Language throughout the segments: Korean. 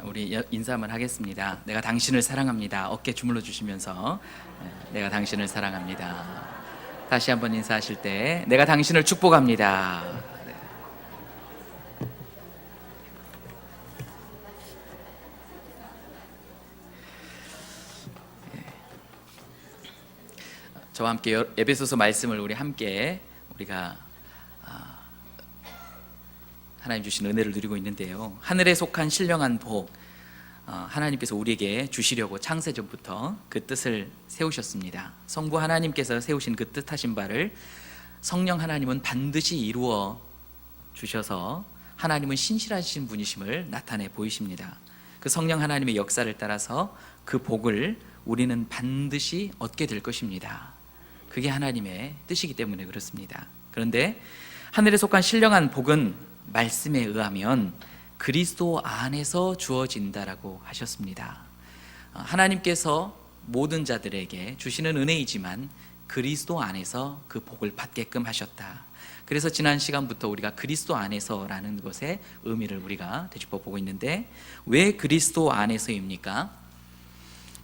우리 인사 한번 하겠습니다. 내가 당신을 사랑합니다. 어깨 주물러 주시면서 내가 당신을 사랑합니다. 다시 한번 인사하실 때 내가 당신을 축복합니다. 네. 저와 함께 에베소서 말씀을 우리가 하나님 주신 은혜를 누리고 있는데요. 하늘에 속한 신령한 복, 하나님께서 우리에게 주시려고 창세전부터 그 뜻을 세우셨습니다. 성부 하나님께서 세우신 그 뜻하신 바를 성령 하나님은 반드시 이루어 주셔서 하나님은 신실하신 분이심을 나타내 보이십니다. 그 성령 하나님의 역사를 따라서 그 복을 우리는 반드시 얻게 될 것입니다. 그게 하나님의 뜻이기 때문에 그렇습니다. 그런데 하늘에 속한 신령한 복은 말씀에 의하면 그리스도 안에서 주어진다라고 하셨습니다. 하나님께서 모든 자들에게 주시는 은혜이지만 그리스도 안에서 그 복을 받게끔 하셨다. 그래서 지난 시간부터 우리가 그리스도 안에서라는 것의 의미를 우리가 되짚어 보고 있는데, 왜 그리스도 안에서입니까?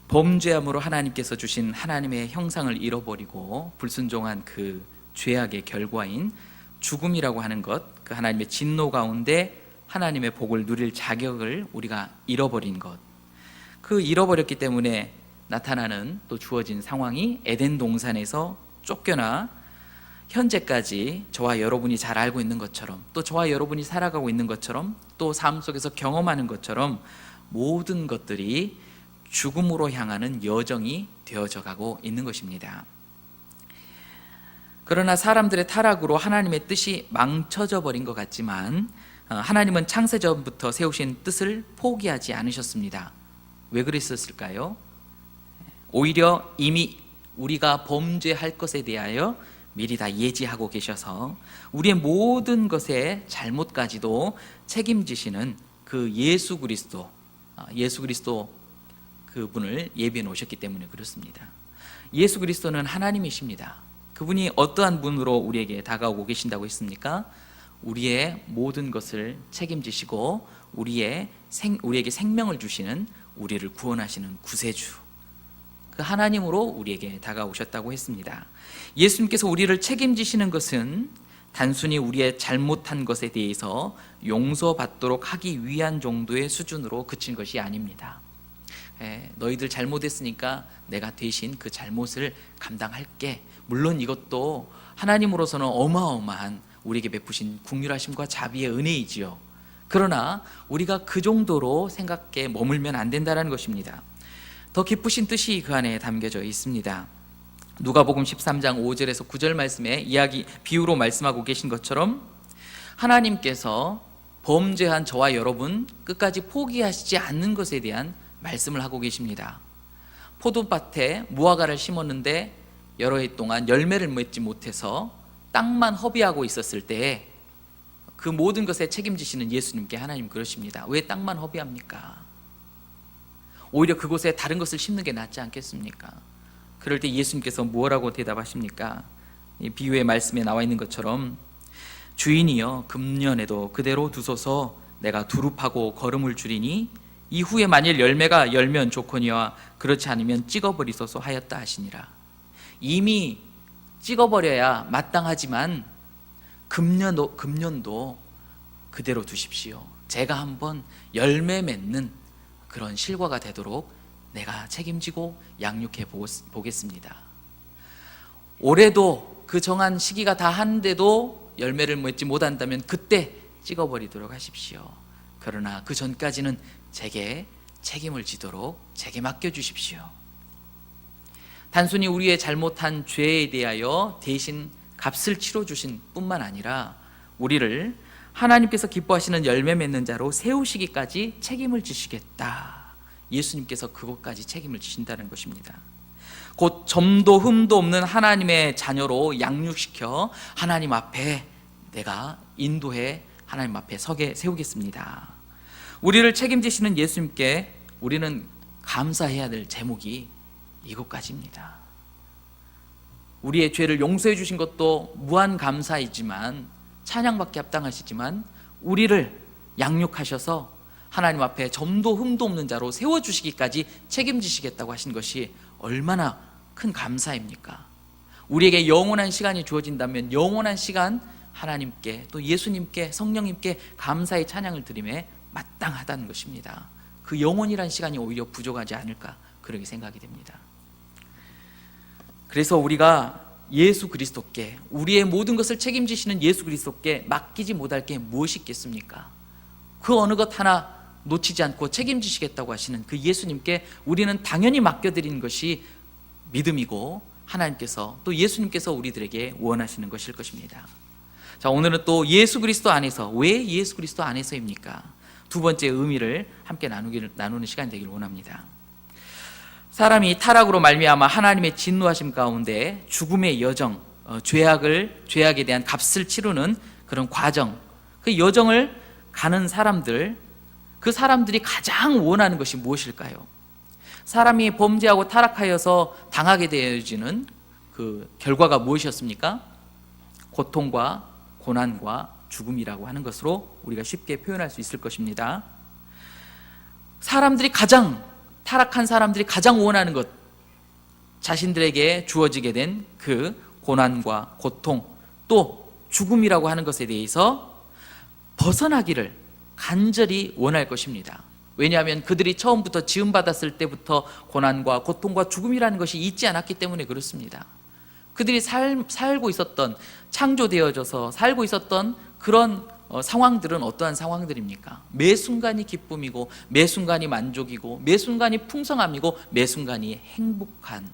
범죄함으로 하나님께서 주신 하나님의 형상을 잃어버리고 불순종한 그 죄악의 결과인 죽음이라고 하는 것, 그 하나님의 진노 가운데 하나님의 복을 누릴 자격을 우리가 잃어버린 것, 그 잃어버렸기 때문에 나타나는 또 주어진 상황이 에덴 동산에서 쫓겨나 현재까지 저와 여러분이 잘 알고 있는 것처럼, 또 저와 여러분이 살아가고 있는 것처럼, 또 삶 속에서 경험하는 것처럼 모든 것들이 죽음으로 향하는 여정이 되어져 가고 있는 것입니다. 그러나 사람들의 타락으로 하나님의 뜻이 망쳐져 버린 것 같지만 하나님은 창세전부터 세우신 뜻을 포기하지 않으셨습니다. 왜 그랬었을까요? 오히려 이미 우리가 범죄할 것에 대하여 미리 다 예지하고 계셔서 우리의 모든 것의 잘못까지도 책임지시는 그 예수 그리스도 그분을 예비해 놓으셨기 때문에 그렇습니다. 예수 그리스도는 하나님이십니다. 그분이 어떠한 분으로 우리에게 다가오고 계신다고 했습니까? 우리의 모든 것을 책임지시고 우리에게 생명을 주시는, 우리를 구원하시는 구세주, 그 하나님으로 우리에게 다가오셨다고 했습니다. 예수님께서 우리를 책임지시는 것은 단순히 우리의 잘못한 것에 대해서 용서받도록 하기 위한 정도의 수준으로 그친 것이 아닙니다. 너희들 잘못했으니까 내가 대신 그 잘못을 감당할게. 물론 이것도 하나님으로서는 어마어마한 우리에게 베푸신 긍휼하심과 자비의 은혜이지요. 그러나 우리가 그 정도로 생각에 머물면 안 된다는 것입니다. 더 깊으신 뜻이 그 안에 담겨져 있습니다. 누가복음 13장 5절에서 9절 말씀에 비유로 말씀하고 계신 것처럼 하나님께서 범죄한 저와 여러분 끝까지 포기하시지 않는 것에 대한 말씀을 하고 계십니다. 포도밭에 무화과를 심었는데 여러 해 동안 열매를 맺지 못해서 땅만 허비하고 있었을 때 그 모든 것에 책임지시는 예수님께 하나님 그러십니다. 왜 땅만 허비합니까? 오히려 그곳에 다른 것을 심는 게 낫지 않겠습니까? 그럴 때 예수님께서 뭐라고 대답하십니까? 이 비유의 말씀에 나와 있는 것처럼 주인이여 금년에도 그대로 두소서, 내가 두릅하고 거름을 줄이니 이후에 만일 열매가 열면 좋거니와 그렇지 않으면 찍어버리소서 하였다 하시니라. 이미 찍어버려야 마땅하지만 금년도 그대로 두십시오. 제가 한번 열매 맺는 그런 실과가 되도록 내가 책임지고 양육해 보겠습니다. 올해도 그 정한 시기가 다 하는데도 열매를 맺지 못한다면 그때 찍어버리도록 하십시오. 그러나 그 전까지는 제게 책임을 지도록 제게 맡겨주십시오. 단순히 우리의 잘못한 죄에 대하여 대신 값을 치러주신 뿐만 아니라 우리를 하나님께서 기뻐하시는 열매 맺는 자로 세우시기까지 책임을 지시겠다. 예수님께서 그것까지 책임을 지신다는 것입니다. 곧 점도 흠도 없는 하나님의 자녀로 양육시켜 하나님 앞에 내가 인도해 하나님 앞에 세우겠습니다. 우리를 책임지시는 예수님께 우리는 감사해야 될 제목이 이것까지입니다. 우리의 죄를 용서해 주신 것도 무한 감사이지만, 찬양받기 합당하시지만 우리를 양육하셔서 하나님 앞에 점도 흠도 없는 자로 세워주시기까지 책임지시겠다고 하신 것이 얼마나 큰 감사입니까? 우리에게 영원한 시간이 주어진다면 영원한 시간 하나님께 또 예수님께 성령님께 감사의 찬양을 드림에 마땅하다는 것입니다. 그 영원이란 시간이 오히려 부족하지 않을까 그렇게 생각이 됩니다. 그래서 우리가 예수 그리스도께, 우리의 모든 것을 책임지시는 예수 그리스도께 맡기지 못할 게 무엇이 있겠습니까? 그 어느 것 하나 놓치지 않고 책임지시겠다고 하시는 그 예수님께 우리는 당연히 맡겨드리는 것이 믿음이고, 하나님께서 또 예수님께서 우리들에게 원하시는 것일 것입니다. 자, 오늘은 또 예수 그리스도 안에서, 왜 예수 그리스도 안에서입니까? 두 번째 의미를 함께 나누는 시간이 되길 원합니다. 사람이 타락으로 말미암아 하나님의 진노하심 가운데 죽음의 여정, 죄악에 대한 값을 치르는 그런 과정, 그 여정을 가는 사람들, 그 사람들이 가장 원하는 것이 무엇일까요? 사람이 범죄하고 타락하여서 당하게 되어지는 그 결과가 무엇이었습니까? 고통과 고난과 죽음이라고 하는 것으로 우리가 쉽게 표현할 수 있을 것입니다. 타락한 사람들이 가장 원하는 것, 자신들에게 주어지게 된 그 고난과 고통, 또 죽음이라고 하는 것에 대해서 벗어나기를 간절히 원할 것입니다. 왜냐하면 그들이 처음부터 지음받았을 때부터 고난과 고통과 죽음이라는 것이 있지 않았기 때문에 그렇습니다. 그들이 살고 있었던, 창조되어져서 살고 있었던 그런 상황들은 어떠한 상황들입니까? 매 순간이 기쁨이고, 매 순간이 만족이고, 매 순간이 풍성함이고, 매 순간이 행복한,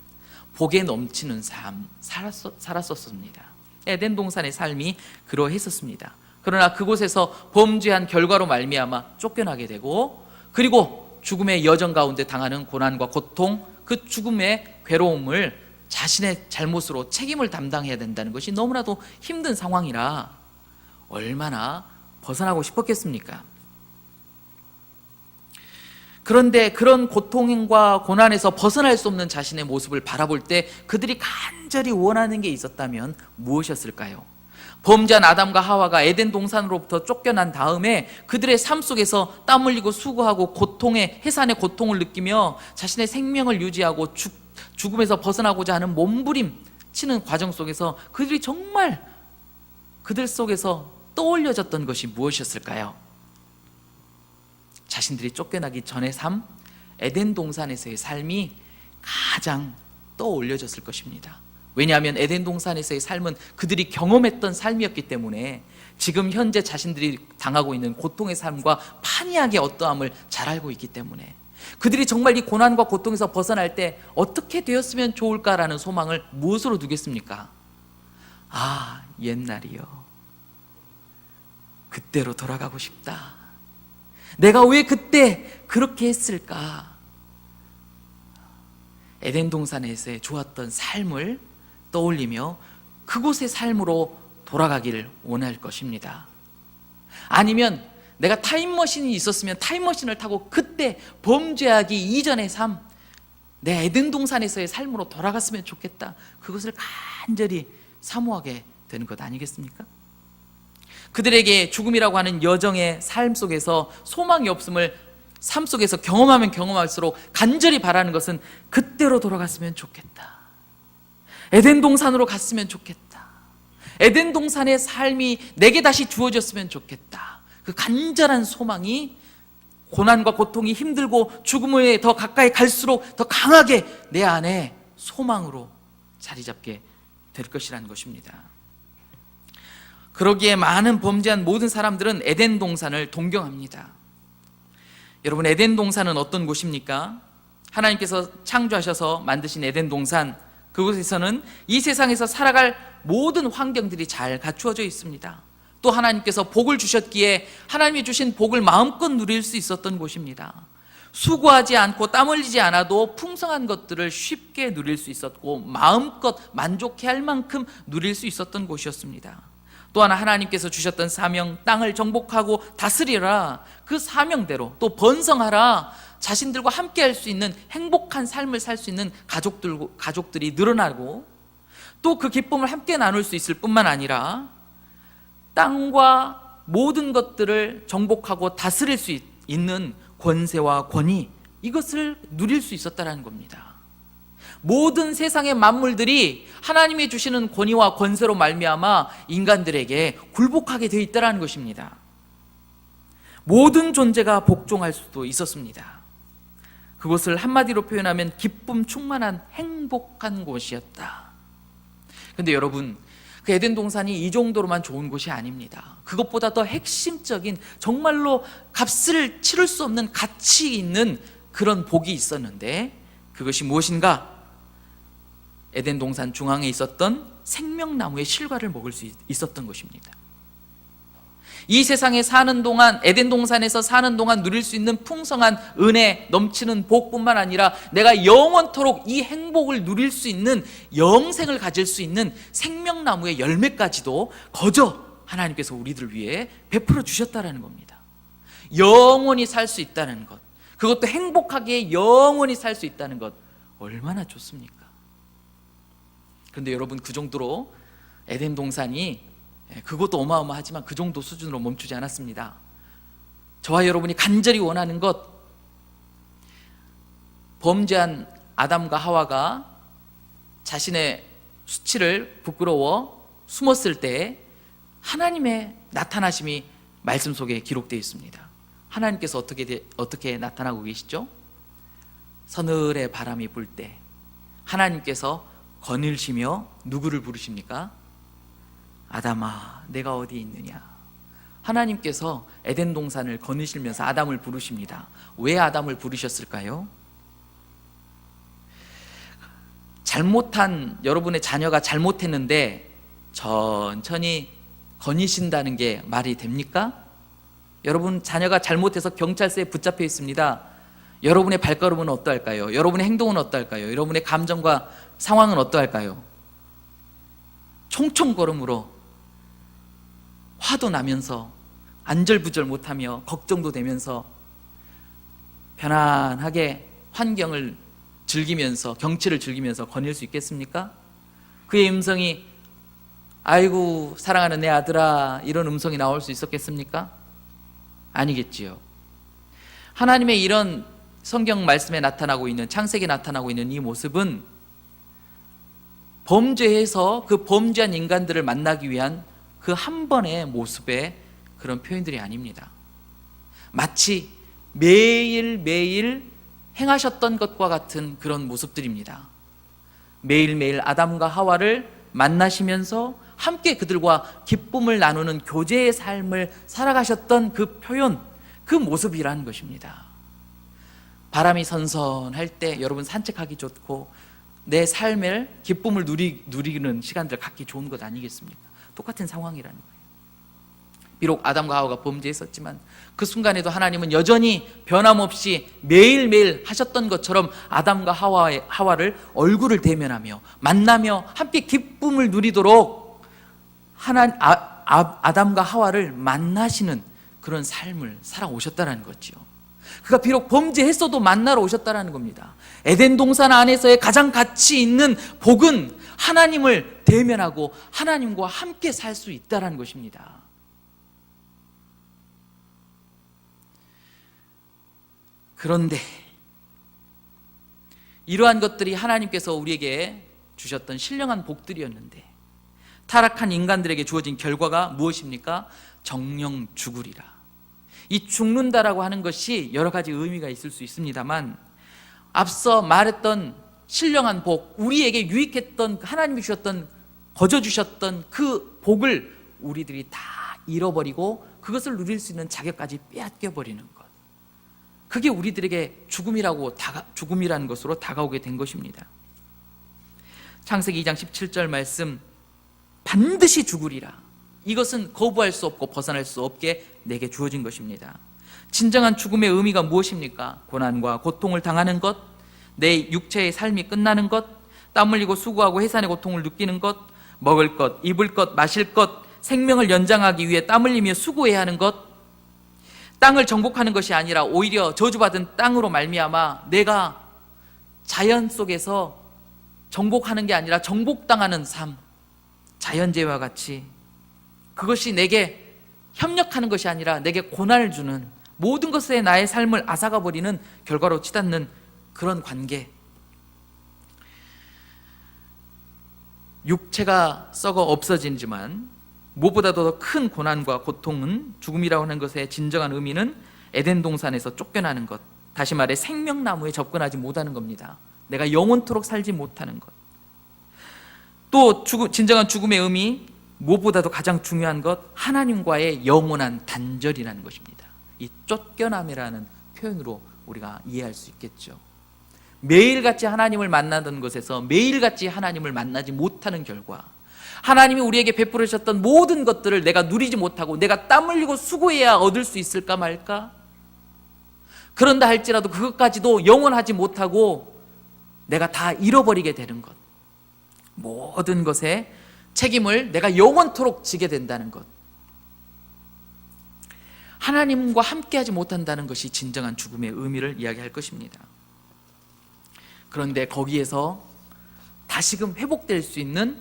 복에 넘치는 삶 살았었습니다. 에덴 동산의 삶이 그러했었습니다. 그러나 그곳에서 범죄한 결과로 말미암아 쫓겨나게 되고, 그리고 죽음의 여정 가운데 당하는 고난과 고통, 그 죽음의 괴로움을 자신의 잘못으로 책임을 담당해야 된다는 것이 너무나도 힘든 상황이라 얼마나 벗어나고 싶었겠습니까? 그런데 그런 고통과 고난에서 벗어날 수 없는 자신의 모습을 바라볼 때 그들이 간절히 원하는 게 있었다면 무엇이었을까요? 범죄한 아담과 하와가 에덴 동산으로부터 쫓겨난 다음에 그들의 삶 속에서 땀 흘리고 수고하고 해산의 고통을 느끼며 자신의 생명을 유지하고 죽음에서 벗어나고자 하는 몸부림치는 과정 속에서 그들이 정말 그들 속에서 떠올려졌던 것이 무엇이었을까요? 자신들이 쫓겨나기 전의 삶, 에덴 동산에서의 삶이 가장 떠올려졌을 것입니다. 왜냐하면 에덴 동산에서의 삶은 그들이 경험했던 삶이었기 때문에 지금 현재 자신들이 당하고 있는 고통의 삶과 판이하게 어떠함을 잘 알고 있기 때문에 그들이 정말 이 고난과 고통에서 벗어날 때 어떻게 되었으면 좋을까라는 소망을 무엇으로 두겠습니까? 아, 옛날이요. 그때로 돌아가고 싶다. 내가 왜 그때 그렇게 했을까? 에덴 동산에서의 좋았던 삶을 떠올리며 그곳의 삶으로 돌아가기를 원할 것입니다. 아니면 내가 타임머신이 있었으면 타임머신을 타고 그때 범죄하기 이전의 삶, 내 에덴 동산에서의 삶으로 돌아갔으면 좋겠다. 그것을 간절히 사모하게 되는 것 아니겠습니까? 그들에게 죽음이라고 하는 여정의 삶 속에서 소망이 없음을 삶 속에서 경험하면 경험할수록 간절히 바라는 것은 그때로 돌아갔으면 좋겠다. 에덴 동산으로 갔으면 좋겠다. 에덴 동산의 삶이 내게 다시 주어졌으면 좋겠다. 그 간절한 소망이 고난과 고통이 힘들고 죽음에 더 가까이 갈수록 더 강하게 내 안에 소망으로 자리 잡게 될 것이라는 것입니다. 그러기에 많은 범죄한 모든 사람들은 에덴 동산을 동경합니다. 여러분, 에덴 동산은 어떤 곳입니까? 하나님께서 창조하셔서 만드신 에덴 동산, 그곳에서는 이 세상에서 살아갈 모든 환경들이 잘 갖추어져 있습니다. 또 하나님께서 복을 주셨기에 하나님이 주신 복을 마음껏 누릴 수 있었던 곳입니다. 수고하지 않고 땀 흘리지 않아도 풍성한 것들을 쉽게 누릴 수 있었고 마음껏 만족해할 만큼 누릴 수 있었던 곳이었습니다. 또 하나 하나님께서 주셨던 사명, 땅을 정복하고 다스리라, 그 사명대로 또 번성하라, 자신들과 함께 할 수 있는 행복한 삶을 살 수 있는 가족들이 늘어나고 또 그 기쁨을 함께 나눌 수 있을 뿐만 아니라 땅과 모든 것들을 정복하고 다스릴 수 있는 권세와 권위, 이것을 누릴 수 있었다는 겁니다. 모든 세상의 만물들이 하나님이 주시는 권위와 권세로 말미암아 인간들에게 굴복하게 되어 있다는 것입니다. 모든 존재가 복종할 수도 있었습니다. 그것을 한마디로 표현하면 기쁨 충만한 행복한 곳이었다. 그런데 여러분, 그 에덴 동산이 이 정도로만 좋은 곳이 아닙니다. 그것보다 더 핵심적인, 정말로 값을 치를 수 없는 가치 있는 그런 복이 있었는데, 그것이 무엇인가? 에덴 동산 중앙에 있었던 생명나무의 실과를 먹을 수 있었던 것입니다. 이 세상에 사는 동안, 에덴 동산에서 사는 동안 누릴 수 있는 풍성한 은혜, 넘치는 복뿐만 아니라 내가 영원토록 이 행복을 누릴 수 있는, 영생을 가질 수 있는 생명나무의 열매까지도 거저 하나님께서 우리들 위해 베풀어 주셨다는 겁니다. 영원히 살 수 있다는 것, 그것도 행복하게 영원히 살 수 있다는 것, 얼마나 좋습니까? 그런데 여러분, 그 정도로 에덴 동산이, 그것도 어마어마하지만 그 정도 수준으로 멈추지 않았습니다. 저와 여러분이 간절히 원하는 것, 범죄한 아담과 하와가 자신의 수치를 부끄러워 숨었을 때 하나님의 나타나심이 말씀 속에 기록되어 있습니다. 하나님께서 어떻게 나타나고 계시죠? 서늘의 바람이 불 때 하나님께서 거닐시며 누구를 부르십니까? 아담아, 내가 어디 있느냐? 하나님께서 에덴 동산을 거느시면서 아담을 부르십니다. 왜 아담을 부르셨을까요? 잘못한 여러분의 자녀가 잘못했는데 천천히 거니신다는 게 말이 됩니까? 여러분 자녀가 잘못해서 경찰서에 붙잡혀 있습니다. 여러분의 발걸음은 어떠할까요? 여러분의 행동은 어떠할까요? 여러분의 감정과 상황은 어떠할까요? 총총걸음으로 화도 나면서 안절부절 못하며 걱정도 되면서 편안하게 환경을 즐기면서, 경치를 즐기면서 거닐 수 있겠습니까? 그의 음성이 아이고 사랑하는 내 아들아, 이런 음성이 나올 수 있었겠습니까? 아니겠지요. 하나님의 이런 성경 말씀에 나타나고 있는, 창세기에 나타나고 있는 이 모습은 범죄해서 그 범죄한 인간들을 만나기 위한 그 한 번의 모습의 그런 표현들이 아닙니다. 마치 매일매일 행하셨던 것과 같은 그런 모습들입니다. 매일매일 아담과 하와를 만나시면서 함께 그들과 기쁨을 나누는 교제의 삶을 살아가셨던 그 표현, 그 모습이라는 것입니다. 바람이 선선할 때 여러분 산책하기 좋고 내 삶의 기쁨을 누리는 시간들 갖기 좋은 것 아니겠습니까? 똑같은 상황이라는 거예요. 비록 아담과 하와가 범죄했었지만 그 순간에도 하나님은 여전히 변함없이 매일매일 하셨던 것처럼 아담과 하와를 얼굴을 대면하며 만나며 함께 기쁨을 누리도록 아담과 하와를 만나시는 그런 삶을 살아오셨다는 거죠. 그가 비록 범죄했어도 만나러 오셨다는 겁니다. 에덴 동산 안에서의 가장 가치 있는 복은 하나님을 대면하고 하나님과 함께 살 수 있다는 것입니다. 그런데 이러한 것들이 하나님께서 우리에게 주셨던 신령한 복들이었는데 타락한 인간들에게 주어진 결과가 무엇입니까? 정령 죽으리라. 이 죽는다라고 하는 것이 여러 가지 의미가 있을 수 있습니다만, 앞서 말했던 신령한 복, 우리에게 유익했던, 하나님이 주셨던, 거저 주셨던 그 복을 우리들이 다 잃어버리고 그것을 누릴 수 있는 자격까지 빼앗겨버리는 것, 그게 우리들에게 죽음이라는 것으로 다가오게 된 것입니다. 창세기 2장 17절 말씀, 반드시 죽으리라. 이것은 거부할 수 없고 벗어날 수 없게 내게 주어진 것입니다. 진정한 죽음의 의미가 무엇입니까? 고난과 고통을 당하는 것, 내 육체의 삶이 끝나는 것, 땀 흘리고 수고하고 해산의 고통을 느끼는 것, 먹을 것, 입을 것, 마실 것, 생명을 연장하기 위해 땀 흘리며 수고해야 하는 것, 땅을 정복하는 것이 아니라 오히려 저주받은 땅으로 말미암아 내가 자연 속에서 정복하는 게 아니라 정복당하는 삶, 자연재해와 같이 그것이 내게 협력하는 것이 아니라 내게 고난을 주는, 모든 것에 나의 삶을 앗아가 버리는 결과로 치닫는 그런 관계. 육체가 썩어 없어지지만 무엇보다도 더 큰 고난과 고통은, 죽음이라고 하는 것의 진정한 의미는 에덴 동산에서 쫓겨나는 것, 다시 말해 생명나무에 접근하지 못하는 겁니다. 내가 영원토록 살지 못하는 것. 또 진정한 죽음의 의미, 무엇보다도 가장 중요한 것, 하나님과의 영원한 단절이라는 것입니다. 이 쫓겨남이라는 표현으로 우리가 이해할 수 있겠죠. 매일같이 하나님을 만나던 것에서 매일같이 하나님을 만나지 못하는 결과, 하나님이 우리에게 베풀으셨던 모든 것들을 내가 누리지 못하고 내가 땀 흘리고 수고해야 얻을 수 있을까 말까? 그런다 할지라도 그것까지도 영원하지 못하고 내가 다 잃어버리게 되는 것, 모든 것에 책임을 내가 영원토록 지게 된다는 것, 하나님과 함께하지 못한다는 것이 진정한 죽음의 의미를 이야기할 것입니다. 그런데 거기에서 다시금 회복될 수 있는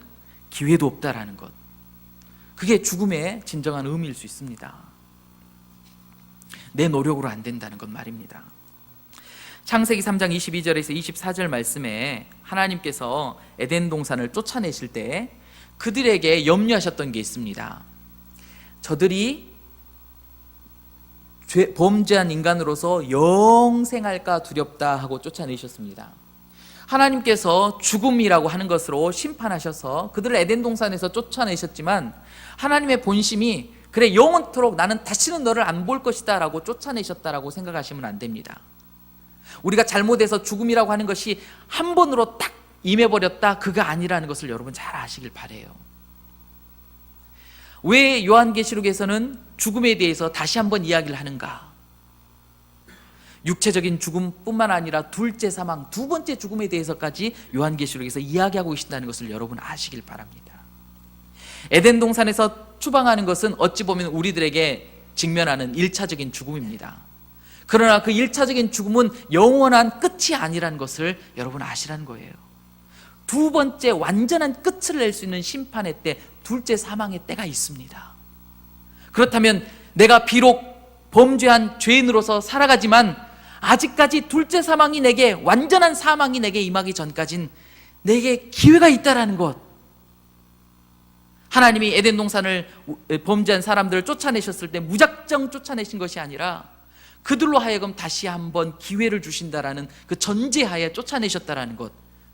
기회도 없다라는 것, 그게 죽음의 진정한 의미일 수 있습니다. 내 노력으로 안 된다는 것 말입니다. 창세기 3장 22절에서 24절 말씀에 하나님께서 에덴 동산을 쫓아내실 때 그들에게 염려하셨던 게 있습니다. 저들이 범죄한 인간으로서 영생할까 두렵다 하고 쫓아내셨습니다. 하나님께서 죽음이라고 하는 것으로 심판하셔서 그들을 에덴 동산에서 쫓아내셨지만, 하나님의 본심이 그래 영원토록 나는 다시는 너를 안 볼 것이다 라고 쫓아내셨다라고 생각하시면 안 됩니다. 우리가 잘못해서 죽음이라고 하는 것이 한 번으로 딱 임해버렸다, 그가 아니라는 것을 여러분 잘 아시길 바라요. 왜 요한계시록에서는 죽음에 대해서 다시 한번 이야기를 하는가? 육체적인 죽음뿐만 아니라 둘째 사망, 두 번째 죽음에 대해서까지 요한계시록에서 이야기하고 계신다는 것을 여러분 아시길 바랍니다. 에덴 동산에서 추방하는 것은 어찌 보면 우리들에게 직면하는 1차적인 죽음입니다. 그러나 그 1차적인 죽음은 영원한 끝이 아니라는 것을 여러분 아시라는 거예요. 두 번째 완전한 끝을 낼 수 있는 심판의 때, 둘째 사망의 때가 있습니다. 그렇다면 내가 비록 범죄한 죄인으로서 살아가지만 아직까지 둘째 사망이 내게, 완전한 사망이 내게 임하기 전까진 내게 기회가 있다라는 것. 하나님이 에덴 동산을 범죄한 사람들을 쫓아내셨을 때 무작정 쫓아내신 것이 아니라 그들로 하여금 다시 한번 기회를 주신다라는 그 전제하에 쫓아내셨다라는 것,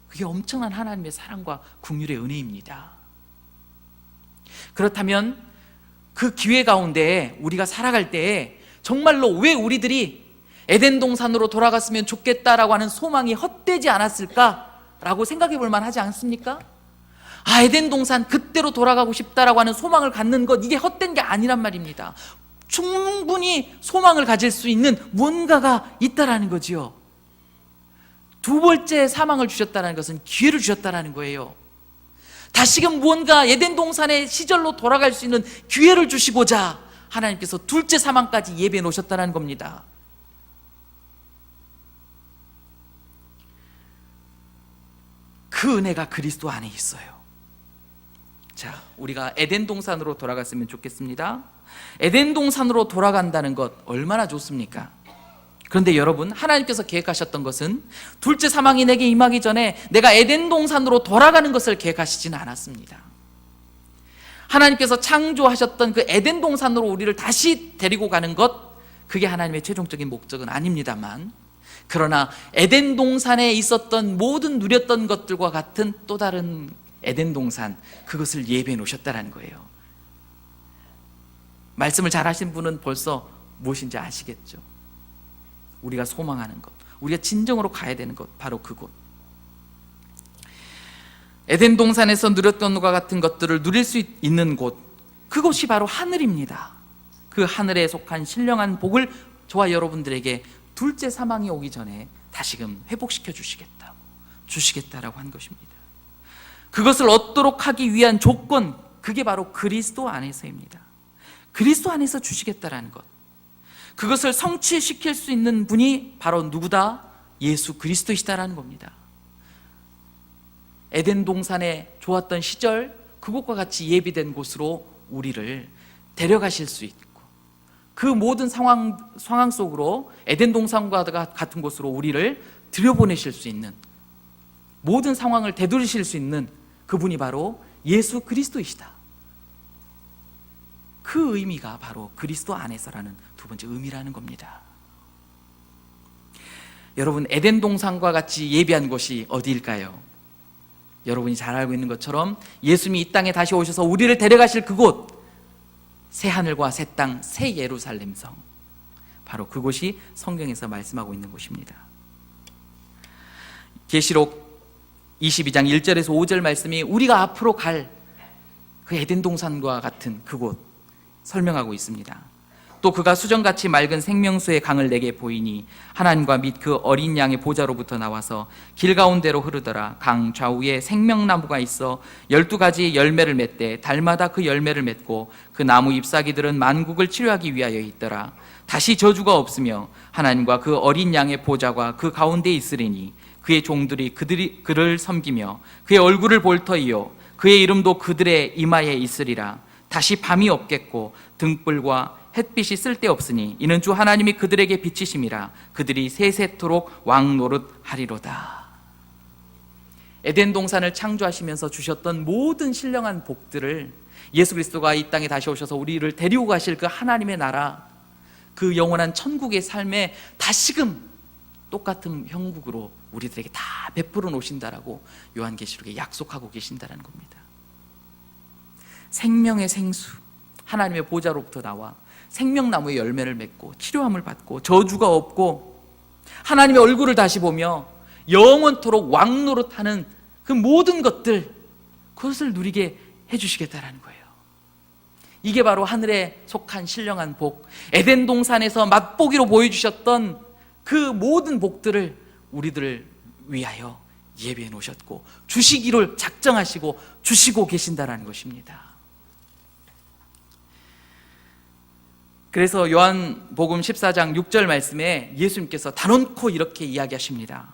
그게 엄청난 하나님의 사랑과 긍휼의 은혜입니다. 그렇다면 그 기회 가운데 우리가 살아갈 때에 정말로 왜 우리들이 에덴 동산으로 돌아갔으면 좋겠다라고 하는 소망이 헛되지 않았을까라고 생각해 볼 만하지 않습니까? 아, 에덴 동산 그때로 돌아가고 싶다라고 하는 소망을 갖는 것, 이게 헛된 게 아니란 말입니다. 충분히 소망을 가질 수 있는 무언가가 있다라는 거지요. 두 번째 사망을 주셨다는 것은 기회를 주셨다는 거예요. 다시금 무언가 에덴 동산의 시절로 돌아갈 수 있는 기회를 주시고자 하나님께서 둘째 사망까지 예비해 놓으셨다는 겁니다. 그 은혜가 그리스도 안에 있어요. 자, 우리가 에덴 동산으로 돌아갔으면 좋겠습니다. 에덴 동산으로 돌아간다는 것 얼마나 좋습니까? 그런데 여러분, 하나님께서 계획하셨던 것은 둘째 사망이 내게 임하기 전에 내가 에덴 동산으로 돌아가는 것을 계획하시지는 않았습니다. 하나님께서 창조하셨던 그 에덴 동산으로 우리를 다시 데리고 가는 것, 그게 하나님의 최종적인 목적은 아닙니다만, 그러나 에덴 동산에 있었던 모든 누렸던 것들과 같은 또 다른 에덴 동산, 그것을 예비해 놓으셨다는 거예요. 말씀을 잘 하신 분은 벌써 무엇인지 아시겠죠? 우리가 소망하는 것, 우리가 진정으로 가야 되는 것, 바로 그곳. 에덴 동산에서 누렸던 것과 같은 것들을 누릴 수 있는 곳, 그곳이 바로 하늘입니다. 그 하늘에 속한 신령한 복을 저와 여러분들에게 둘째 사망이 오기 전에 다시금 회복시켜 주시겠다라고 한 것입니다. 그것을 얻도록 하기 위한 조건, 그게 바로 그리스도 안에서입니다. 그리스도 안에서 주시겠다라는 것, 그것을 성취시킬 수 있는 분이 바로 누구다? 예수 그리스도이시다라는 겁니다. 에덴 동산에 좋았던 시절, 그곳과 같이 예비된 곳으로 우리를 데려가실 수 있고, 그 모든 상황 속으로 에덴 동산과 같은 곳으로 우리를 들여보내실 수 있는, 모든 상황을 되돌리실 수 있는 그분이 바로 예수 그리스도이시다. 그 의미가 바로 그리스도 안에서라는 두 번째 의미라는 겁니다. 여러분, 에덴 동산과 같이 예비한 곳이 어디일까요? 여러분이 잘 알고 있는 것처럼 예수님이 이 땅에 다시 오셔서 우리를 데려가실 그곳, 새 하늘과 새 땅, 새 예루살렘 성, 바로 그곳이 성경에서 말씀하고 있는 곳입니다. 계시록 22장 1절에서 5절 말씀이 우리가 앞으로 갈 그 에덴 동산과 같은 그곳 설명하고 있습니다. 또 그가 수정같이 맑은 생명수의 강을 내게 보이니 하나님과 및 그 어린 양의 보좌로부터 나와서 길 가운데로 흐르더라. 강 좌우에 생명나무가 있어 12가지 열매를 맺되 달마다 그 열매를 맺고 그 나무 잎사귀들은 만국을 치료하기 위하여 있더라. 다시 저주가 없으며 하나님과 그 어린 양의 보좌가 그 가운데 있으리니 그의 종들이 그를 섬기며 그의 얼굴을 볼 터이요 그의 이름도 그들의 이마에 있으리라. 다시 밤이 없겠고 등불과 햇빛이 쓸데없으니 이는 주 하나님이 그들에게 비치심이라. 그들이 세세토록 왕노릇하리로다. 에덴 동산을 창조하시면서 주셨던 모든 신령한 복들을 예수 그리스도가 이 땅에 다시 오셔서 우리를 데리고 가실 그 하나님의 나라, 그 영원한 천국의 삶에 다시금 똑같은 형국으로 우리들에게 다 베풀어 놓으신다라고 요한계시록에 약속하고 계신다는 겁니다. 생명의 생수, 하나님의 보좌로부터 나와 생명나무의 열매를 맺고 치료함을 받고 저주가 없고 하나님의 얼굴을 다시 보며 영원토록 왕노릇하는 그 모든 것들, 그것을 누리게 해주시겠다라는 거예요. 이게 바로 하늘에 속한 신령한 복, 에덴 동산에서 맛보기로 보여주셨던 그 모든 복들을 우리들을 위하여 예비해 놓으셨고 주시기를 작정하시고 주시고 계신다라는 것입니다. 그래서 요한복음 14장 6절 말씀에 예수님께서 단언코 이렇게 이야기하십니다.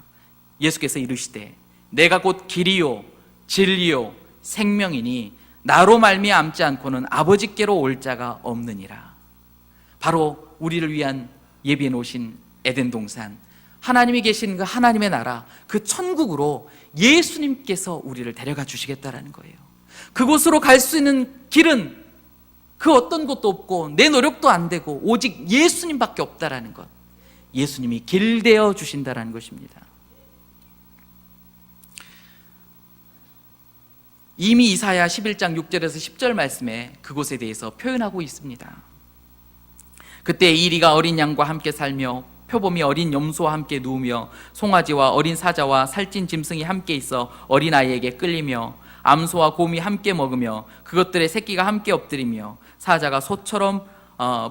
예수께서 이르시되 내가 곧 길이요 진리요 생명이니 나로 말미암지 않고는 아버지께로 올 자가 없느니라. 바로 우리를 위한 예비해 놓으신 에덴 동산, 하나님이 계신 그 하나님의 나라, 그 천국으로 예수님께서 우리를 데려가 주시겠다라는 거예요. 그곳으로 갈 수 있는 길은 그 어떤 것도 없고 내 노력도 안 되고 오직 예수님밖에 없다라는 것, 예수님이 길 되어 주신다라는 것입니다. 이미 이사야 11장 6절에서 10절 말씀에 그곳에 대해서 표현하고 있습니다. 그때 이리가 어린 양과 함께 살며 표범이 어린 염소와 함께 누우며 송아지와 어린 사자와 살찐 짐승이 함께 있어 어린아이에게 끌리며 암소와 곰이 함께 먹으며 그것들의 새끼가 함께 엎드리며 사자가 소처럼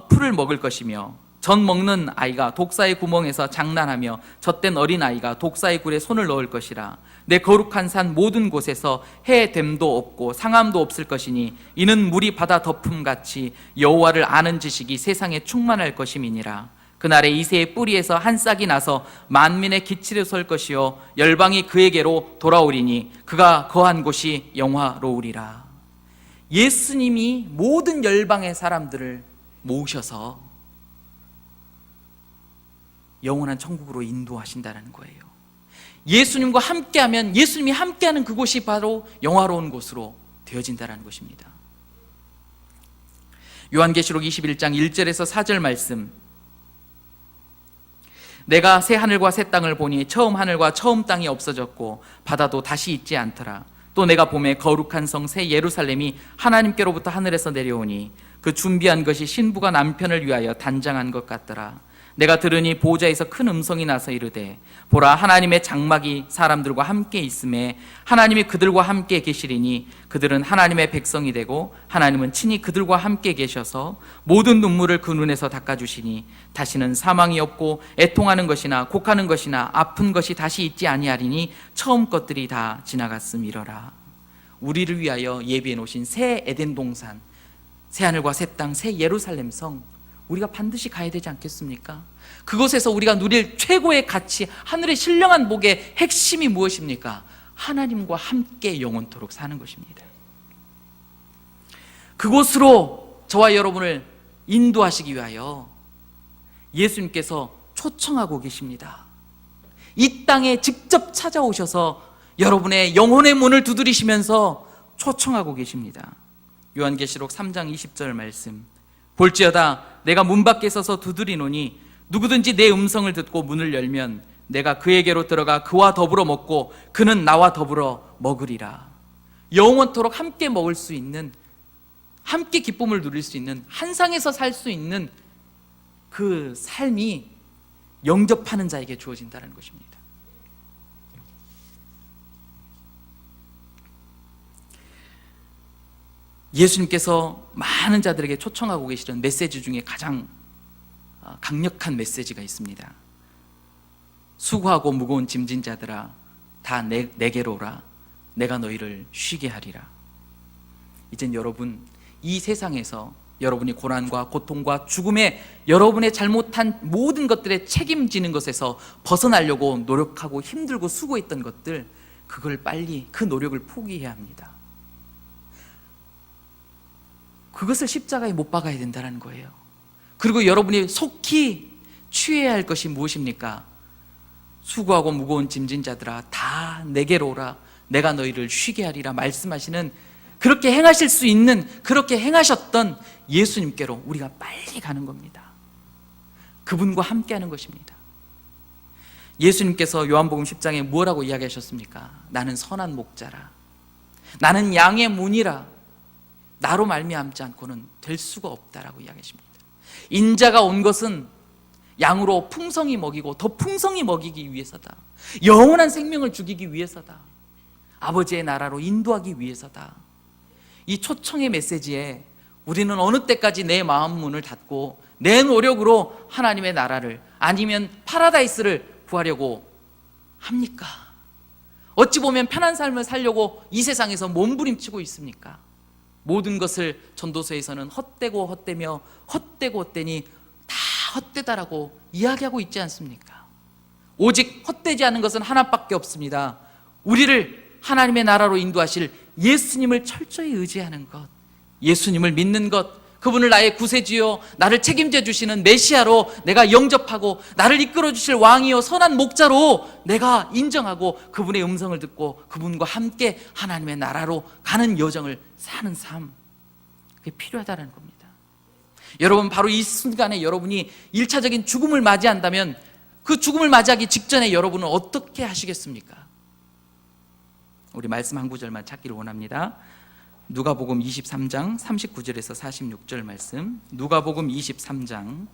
풀을 먹을 것이며 젖 먹는 아이가 독사의 구멍에서 장난하며 젖된 어린아이가 독사의 굴에 손을 넣을 것이라. 내 거룩한 산 모든 곳에서 해됨도 없고 상함도 없을 것이니 이는 물이 바다 덮음같이 여호와를 아는 지식이 세상에 충만할 것임이니라. 그날에 이새의 뿌리에서 한 싹이 나서 만민의 기치를 설 것이요 열방이 그에게로 돌아오리니 그가 거한 곳이 영화로우리라. 예수님이 모든 열방의 사람들을 모으셔서 영원한 천국으로 인도하신다는 거예요. 예수님과 함께하면 예수님이 함께하는 그곳이 바로 영화로운 곳으로 되어진다는 것입니다. 요한계시록 21장 1절에서 4절 말씀, 내가 새 하늘과 새 땅을 보니 처음 하늘과 처음 땅이 없어졌고 바다도 다시 있지 않더라. 또 내가 보매 거룩한 성 새 예루살렘이 하나님께로부터 하늘에서 내려오니 그 준비한 것이 신부가 남편을 위하여 단장한 것 같더라. 내가 들으니 보좌에서 큰 음성이 나서 이르되 보라 하나님의 장막이 사람들과 함께 있음에 하나님이 그들과 함께 계시리니 그들은 하나님의 백성이 되고 하나님은 친히 그들과 함께 계셔서 모든 눈물을 그 눈에서 닦아주시니 다시는 사망이 없고 애통하는 것이나 곡하는 것이나 아픈 것이 다시 있지 아니하리니 처음 것들이 다 지나갔음이러라. 우리를 위하여 예비해 놓으신 새 에덴 동산, 새 하늘과 새 땅, 새 예루살렘 성, 우리가 반드시 가야 되지 않겠습니까? 그곳에서 우리가 누릴 최고의 가치, 하늘의 신령한 복의 핵심이 무엇입니까? 하나님과 함께 영원토록 사는 것입니다. 그곳으로 저와 여러분을 인도하시기 위하여 예수님께서 초청하고 계십니다. 이 땅에 직접 찾아오셔서 여러분의 영혼의 문을 두드리시면서 초청하고 계십니다. 요한계시록 3장 20절 말씀, 볼지어다 내가 문 밖에 서서 두드리노니 누구든지 내 음성을 듣고 문을 열면 내가 그에게로 들어가 그와 더불어 먹고 그는 나와 더불어 먹으리라. 영원토록 함께 먹을 수 있는, 함께 기쁨을 누릴 수 있는, 한 상에서 살 수 있는 그 삶이 영접하는 자에게 주어진다는 것입니다. 예수님께서 많은 자들에게 초청하고 계시는 메시지 중에 가장 강력한 메시지가 있습니다. 수고하고 무거운 짐진 자들아 다 내게로 오라. 내가 너희를 쉬게 하리라. 이젠 여러분, 이 세상에서 여러분이 고난과 고통과 죽음에 여러분의 잘못한 모든 것들에 책임지는 것에서 벗어나려고 노력하고 힘들고 수고했던 것들, 그걸 빨리, 그 노력을 포기해야 합니다. 그것을 십자가에 못 박아야 된다는 거예요. 그리고 여러분이 속히 취해야 할 것이 무엇입니까? 수고하고 무거운 짐진 자들아 다 내게로 오라. 내가 너희를 쉬게 하리라 말씀하시는, 그렇게 행하실 수 있는, 그렇게 행하셨던 예수님께로 우리가 빨리 가는 겁니다. 그분과 함께 하는 것입니다. 예수님께서 요한복음 10장에 뭐라고 이야기하셨습니까? 나는 선한 목자라, 나는 양의 문이라, 나로 말미암지 않고는 될 수가 없다라고 이야기하십니다. 인자가 온 것은 양으로 풍성히 먹이고 더 풍성히 먹이기 위해서다. 영원한 생명을 주기기 위해서다. 아버지의 나라로 인도하기 위해서다. 이 초청의 메시지에 우리는 어느 때까지 내 마음 문을 닫고 내 노력으로 하나님의 나라를, 아니면 파라다이스를 구하려고 합니까? 어찌 보면 편한 삶을 살려고 이 세상에서 몸부림치고 있습니까? 모든 것을 전도서에서는 헛되고 헛되며 헛되고 헛되니 다 헛되다라고 이야기하고 있지 않습니까? 오직 헛되지 않은 것은 하나밖에 없습니다. 우리를 하나님의 나라로 인도하실 예수님을 철저히 의지하는 것, 예수님을 믿는 것, 그분을 나의 구세주요 나를 책임져 주시는 메시아로 내가 영접하고 나를 이끌어 주실 왕이요 선한 목자로 내가 인정하고 그분의 음성을 듣고 그분과 함께 하나님의 나라로 가는 여정을 사는 삶, 그게 필요하다는 겁니다. 여러분, 바로 이 순간에 여러분이 1차적인 죽음을 맞이한다면 그 죽음을 맞이하기 직전에 여러분은 어떻게 하시겠습니까? 우리 말씀 한 구절만 찾기를 원합니다. 누가복음 23장 39절에서 46절 말씀, 누가복음 23장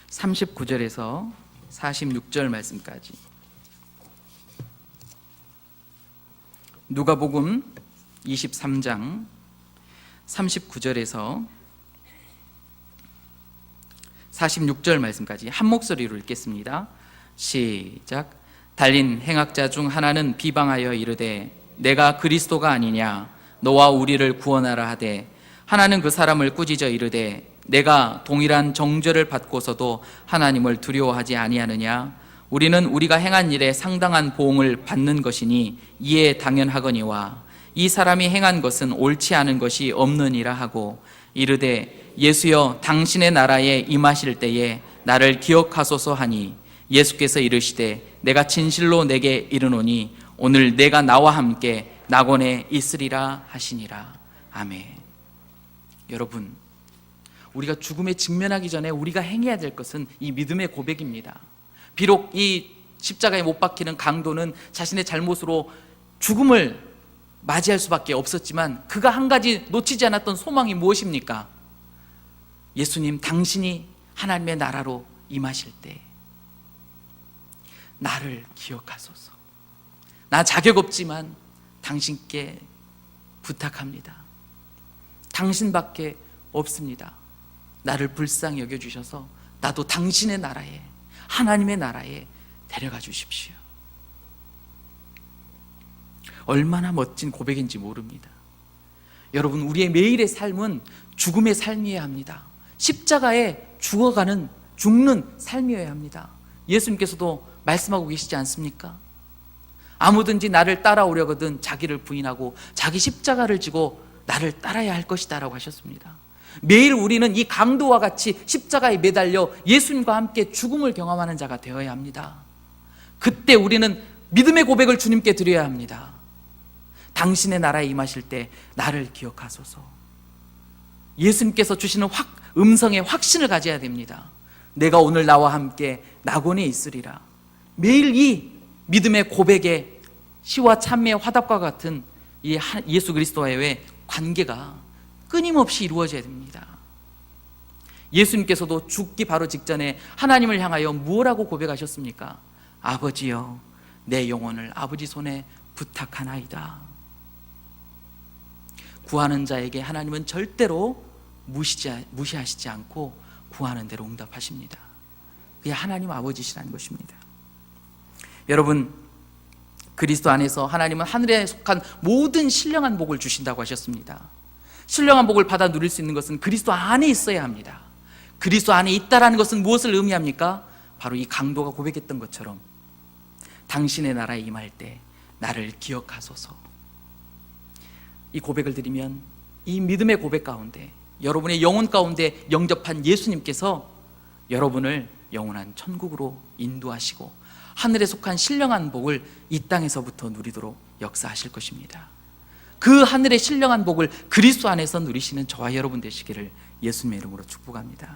39절에서 46절 말씀까지. 누가복음 23장 39절에서 46절 말씀까지 한 목소리로 읽겠습니다. 시작. 달린 행악자 중 하나는 비방하여 이르되 내가 그리스도가 아니냐, 너와 우리를 구원하라 하되, 하나는 그 사람을 꾸짖어 이르되 내가 동일한 정죄를 받고서도 하나님을 두려워하지 아니하느냐? 우리는 우리가 행한 일에 상당한 보응을 받는 것이니 이에 당연하거니와 이 사람이 행한 것은 옳지 않은 것이 없느니라 하고 이르되 예수여 당신의 나라에 임하실 때에 나를 기억하소서 하니 예수께서 이르시되 내가 진실로 내게 이르노니 오늘 내가 나와 함께 낙원에 있으리라 하시니라. 아멘. 여러분, 우리가 죽음에 직면하기 전에 우리가 행해야 될 것은 이 믿음의 고백입니다. 비록 이 십자가에 못 박히는 강도는 자신의 잘못으로 죽음을 맞이할 수밖에 없었지만 그가 한 가지 놓치지 않았던 소망이 무엇입니까? 예수님, 당신이 하나님의 나라로 임하실 때 나를 기억하소서. 나 자격 없지만 당신께 부탁합니다. 당신밖에 없습니다. 나를 불쌍히 여겨주셔서 나도 당신의 나라에, 하나님의 나라에 데려가 주십시오. 얼마나 멋진 고백인지 모릅니다. 여러분, 우리의 매일의 삶은 죽음의 삶이어야 합니다. 십자가에 죽는 삶이어야 합니다. 예수님께서도 말씀하고 계시지 않습니까? 아무든지 나를 따라오려거든 자기를 부인하고 자기 십자가를 지고 나를 따라야 할 것이다 라고 하셨습니다. 매일 우리는 이 강도와 같이 십자가에 매달려 예수님과 함께 죽음을 경험하는 자가 되어야 합니다. 그때 우리는 믿음의 고백을 주님께 드려야 합니다. 당신의 나라에 임하실 때 나를 기억하소서. 예수님께서 주시는 음성의 확신을 가져야 됩니다. 내가 오늘 나와 함께 낙원에 있으리라. 매일 이 믿음의 고백의 시와 찬미의 화답과 같은 이 예수 그리스도와의 관계가 끊임없이 이루어져야 됩니다. 예수님께서도 죽기 바로 직전에 하나님을 향하여 무엇라고 고백하셨습니까? 아버지여, 내 영혼을 아버지 손에 부탁하나이다. 구하는 자에게 하나님은 절대로 무시하시지 않고 구하는 대로 응답하십니다. 그게 하나님 아버지시라는 것입니다. 여러분, 그리스도 안에서 하나님은 하늘에 속한 모든 신령한 복을 주신다고 하셨습니다. 신령한 복을 받아 누릴 수 있는 것은 그리스도 안에 있어야 합니다. 그리스도 안에 있다라는 것은 무엇을 의미합니까? 바로 이 강도가 고백했던 것처럼 당신의 나라에 임할 때 나를 기억하소서. 이 고백을 드리면 이 믿음의 고백 가운데 여러분의 영혼 가운데 영접한 예수님께서 여러분을 영원한 천국으로 인도하시고 하늘에 속한 신령한 복을 이 땅에서부터 누리도록 역사하실 것입니다. 그 하늘의 신령한 복을 그리스도 안에서 누리시는 저와 여러분 되시기를 예수님의 이름으로 축복합니다.